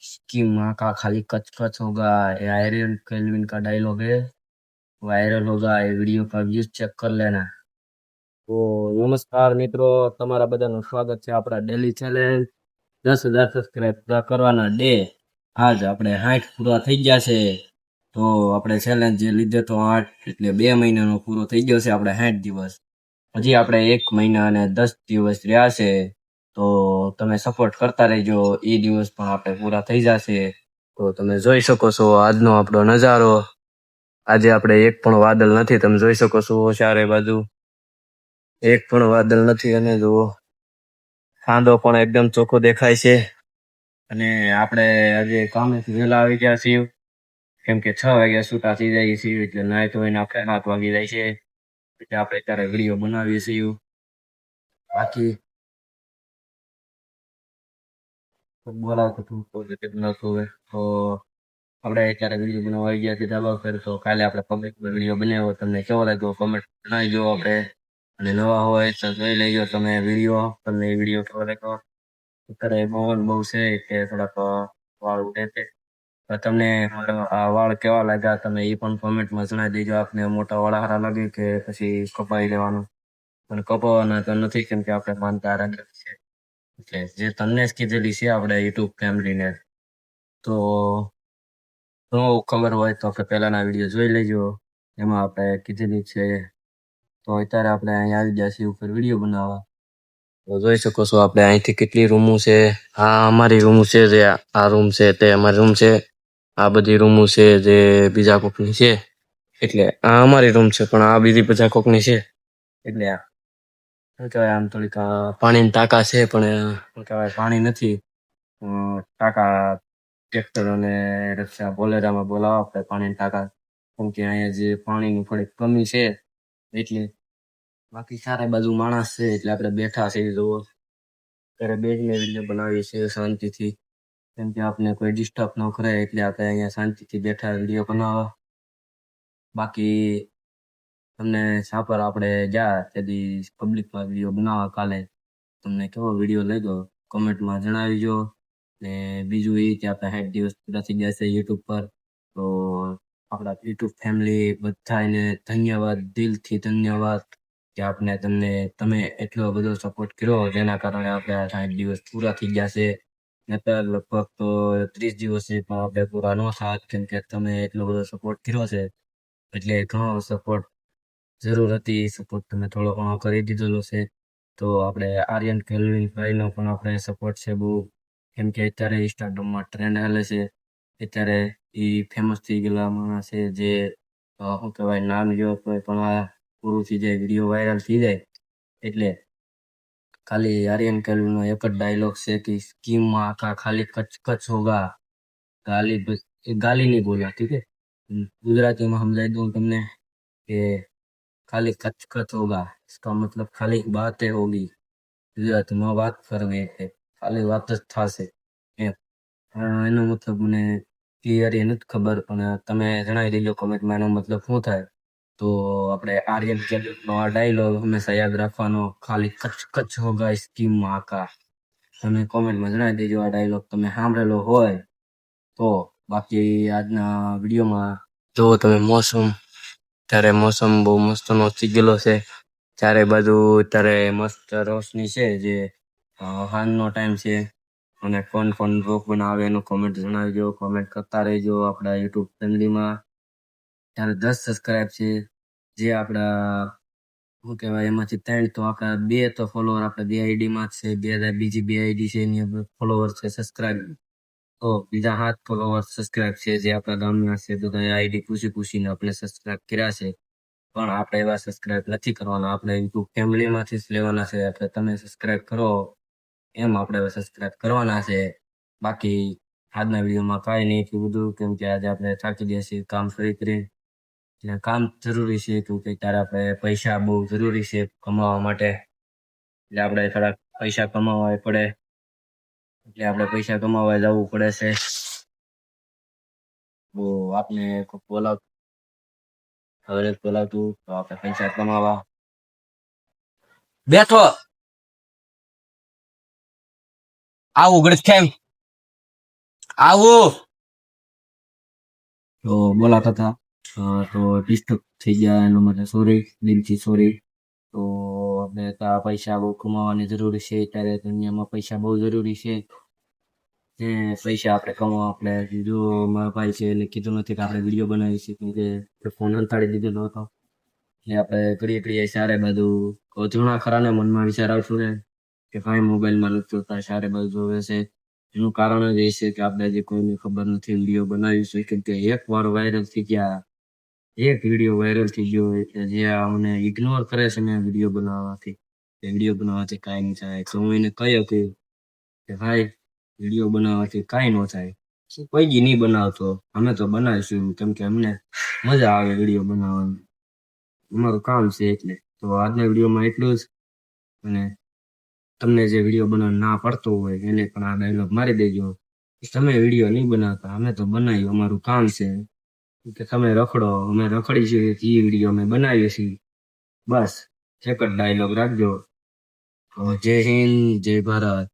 कि माँ का खाली कच कच होगा। ये आयरन केल्विन का डायलॉग है, वायरल होगा। ये वीडियो का व्यूज चेक कर लेना। तो नमस्कार મિત્રો, તમારા બધાનું સ્વાગત છે આપણા ડેલી ચેલેન્જ 10,000 સબસ્ક્રાઇબ પૂરા કરવાના ડે. આજ આપણે 60 પૂરા થઈ ગયા છે. તો આપણે ચેલેન્જ જે લીધો તો 8 એટલે 2 મહિનાનો પૂરો થઈ ગયો છે આપણે 60 દિવસ. હજી આપણે 1 મહિના અને 10 દિવસ રહ્યા છે. તો તમે સપોર્ટ કરતા રહેજો, એ દિવસ પણ આપણે પૂરા થઈ જશે. તો તમે જોઈ શકો છો આજનો આપણો નજારો. આજે આપણે એક પણ વાદળ નથી, તમે જોઈ શકો છો ચારે બાજુ એક પણ વાદળ નથી. અને જુઓ ખાંડો પણ એકદમ ચોખ્ખો દેખાય છે. અને આપણે આજે કામેથી વહેલા આવી ગયા છીએ, કેમ કે 6 વાગ્યા છૂટા થઈ જાય છીએ. એટલે નાય તો એને આપણે 7 વાગી જાય છે. એટલે આપણે અત્યારે વિડીયો બનાવીએ છીએ. બાકી બોલાવતો તું પોઝિટિવ નતો હવે. તો આપણે અત્યારે વિડીયો બનાવવા આવી ગયા છીએ ધાબા પર. તો કાલે આપણે પબ્લિક વિડીયો બનાવ્યો, તમને કેવો લાગ્યો કમેન્ટ જણાવજો. આપણે અને નવા હોય તો જોઈ લેજો તમે વિડીયો, તમને એ વિડીયો કેવો લાગ્યો. અત્યારે પવન બહુ છે કે થોડાક વાળ ઉડે છે. તો તમને આ વાળ કેવા લાગ્યા તમે એ પણ કોમેન્ટમાં જણાવી દેજો. આપને મોટા વાળ સારા લાગે કે પછી કપાઈ લેવાનું. પણ કપાવવાના તો નથી, કેમ કે આપણે માનતા રાખીએ છીએ. એટલે જે તમને જ કીધેલી છે આપણે યુટ્યુબ ફેમિલીને. તો ખબર હોય તો આપણે પહેલાના વિડીયો જોઈ લેજો, એમાં આપણે કીધેલી છે. તો અત્યારે આપણે અહીંયા આવી ગયા છીએ ઉપર વિડીયો બનાવવા. તો જોઈ શકો છો આપણે અહીંથી કેટલી રૂમો છે. આ અમારી રૂમ છે, જે આ રૂમ છે તે અમારી રૂમ છે. આ બધી રૂમો છે જે બીજા કોકની છે. એટલે આ અમારી રૂમ છે, પણ આ બીજી બધા કોકની છે. એટલે શું કહેવાય, આમ થોડીક પાણીની ટાંકા છે, પણ શું કહેવાય પાણી નથી. ટાંકા ટ્રેક્ટર અને રક્ષા બોલેરામાં બોલાવવા આપણે પાણીની ટાંકા, કેમ કે અહીંયા જે પાણીની થોડીક કમી છે એટલે. બાકી સારા બાજુ માણસ છે એટલે આપણે બેઠા છે જુઓ. ત્યારે બેસીને વિડીયો બનાવીએ છીએ શાંતિથી, કેમ કે આપણે કોઈ ડિસ્ટર્બ ન કરે. એટલે આપણે અહીંયા શાંતિથી બેઠા વિડીયો બનાવવા. બાકી તમને સાપર આપણે ગયા તેથી પબ્લિકમાં વિડીયો બનાવવા કાલે, તમને કેવો વિડીયો લાગ્યો કોમેન્ટમાં જણાવીજો. ને બીજું એ કે આપણે 60 દિવસ પૂરા થઈ ગયા છે યુટ્યુબ પર. તો આપણા યુટ્યુબ ફેમિલી બધાને ધન્યવાદ, દિલથી ધન્યવાદ કે આપણે તમે એટલો બધો સપોર્ટ કર્યો, જેના કારણે આપણે 60 દિવસ પૂરા થઈ ગયા છે. નહીંતર લગભગ તો 30 દિવસે પણ આપણે પૂરા ન થાત, કેમ કે તમે એટલો બધો સપોર્ટ કર્યો છે. એટલે ઘણો સપોર્ટ જરૂર હતી, સપોર્ટ તમે થોડો ઘણો કરી દીધેલો છે. તો આપણે આર્યન કેલ્વિન ભાઈનો પણ આપણે સપોર્ટ છે બહુ, કેમ કે અત્યારે ઇન્સ્ટાગ્રામમાં ટ્રેન્ડ હાલે છે. અત્યારે એ ફેમસ થઈ ગયેલા માણસ છે, જે શું કહેવાય નામ જો કોઈ પણ આ પૂરું થઈ જાય, વિડીયો વાયરલ થઈ જાય. એટલે ખાલી આર્યન કેલ્વિનનો એક જ ડાયલોગ છે કે સ્કીમમાં આખા ખાલી કચ કચ હોગા. ગાલી ગાલી નહીં બોલા, ઠીક है। ગુજરાતીમાં સમજાવી દઉં તમને કે ખાલી કચ કચ હોગા, इसका मतलब ખાલી બાतें होगी। ગુજરાતીમાં વાત કરવી એટલે ખાલી વાત જ થશે એમ. એનો મતલબ મને ક્લિયર એ નથી ખબર, પણ તમે જણાવી દેજો કોમેન્ટમાં એનો મતલબ શું થાય. તો આપણે આર્યન કેલ્વિનનો આ ડાયલોગ હંમેશા યાદ રાખવાનો, ખાલી કચ કચ હોગા સ્કીમમાં આખા. તમે કોમેન્ટમાં જણાવી દેજો આ ડાયલોગ તમે સાંભળેલો હોય તો. બાકી આજના વિડીયોમાં જો તમે મોસમ, ત્યારે મોસમ બહુ મસ્તનો થઈ ગયેલો છે. ચારે બાજુ અત્યારે મસ્ત રોશની છે, જે સાંજનો ટાઈમ છે. અને કોણ કોણ બ્લોગ બનાવે એનું કોમેન્ટ જણાવજો, કોમેન્ટ કરતા રહેજો. આપણા યુટ્યુબ ફેમિલીમાં ત્યારે 10 સબસ્ક્રાઈબ છે, જે આપણા શું કહેવાય એમાંથી 3 તો આપણા 2 તો ફોલોવર આપણે 2 આઈડીમાં જ છે. બીજી 2 આઈડી છે એની ફોલોવર છે સબસ્ક્રાઈબ. તો બીજા 7 ફોલોવર સબસ્ક્રાઈબ છે, જે આપણા ગામના છે. બધા આઈડી પૂછીને આપણે સબસ્ક્રાઈબ કર્યા છે. પણ આપણે એવા સબસ્ક્રાઈબ નથી કરવાના, આપણે યુટ્યુબ ફેમિલીમાંથી જ લેવાના છે. એટલે તમે સબસ્ક્રાઈબ કરો એમ આપણે સબસ્ક્રાઈબ કરવાના છે. બાકી આજના વિડીયોમાં કાંઈ નહીં એટલું બધું, કેમ કે આજે આપણે થાકી ગયા છીએ કામ કરી. એટલે કામ જરૂરી છે, કેમ કે ત્યારે આપણે પૈસા બહુ જરૂરી છે કમાવા માટે. એટલે આપણે થોડાક પૈસા કમાવા પડે, એટલે આપણે પૈસા કમાવા જવું પડે છે. તો આપને બોલાવતું તો આપણે પૈસા કમાવા બેઠો આવું ગણેશ કેમ આવો તો બોલાતા હતા. તો ડિસ્ટર્બ થઈ ગયા એના માટે સોરી, દિલથી સોરી. તો આપણે તો આ પૈસા બહુ કમાવાની જરૂરી છે, અત્યારે દુનિયામાં પૈસા બહુ જરૂરી છે. ને પૈસા આપણે કમાવા આપણે જો મારા ભાઈ છે એટલે કીધું નથી કે આપણે વિડીયો બનાવી છે, કેમ કે ફોન અંતાડી દીધેલો હતો. એટલે આપણે ઘડીએ ઘડીએ સારે બધું જૂના ખરાને મનમાં વિચાર આવતું ને કે ભાઈ મોબાઈલમાં નથી જોતા, સારે બધું જોવે છે. એનું કારણ જ એ છે કે આપણે જે કોઈને ખબર નથી વિડીયો બનાવીશું, કેમ કે એક વાર વાયરલ થઈ ગયા, એક વિડીયો વાયરલ થઈ ગયો એટલે જે અમને ઇગ્નોર કરે છે ને વિડીયો બનાવવાથી, એ વિડીયો બનાવવાથી કાંઈ નહીં થાય. તો હું એને કહ્યું કે ભાઈ વિડીયો બનાવવાથી કાંઈ ન થાય, કોઈ જી નહીં બનાવતો, અમે તો બનાવીશું કેમ કે અમને મજા આવે વિડીયો બનાવવાની, અમારું કામ છે એટલે. તો આજના વિડીયોમાં એટલું જ. અને તમને જે વિડીયો બનાવવાનો ના પડતો હોય એને પણ આ ડાયલોગ મારી દેજો, તમે વિડીયો નહીં બનાવતા, અમે તો બનાવી, અમારું કામ છે કે તમે રખડો, અમે રખડી છીએ, એ વિડીયો અમે બનાવીએ છીએ. બસ એક જ ડાયલોગ રાખજો. જય હિન્દ, જય ભારત.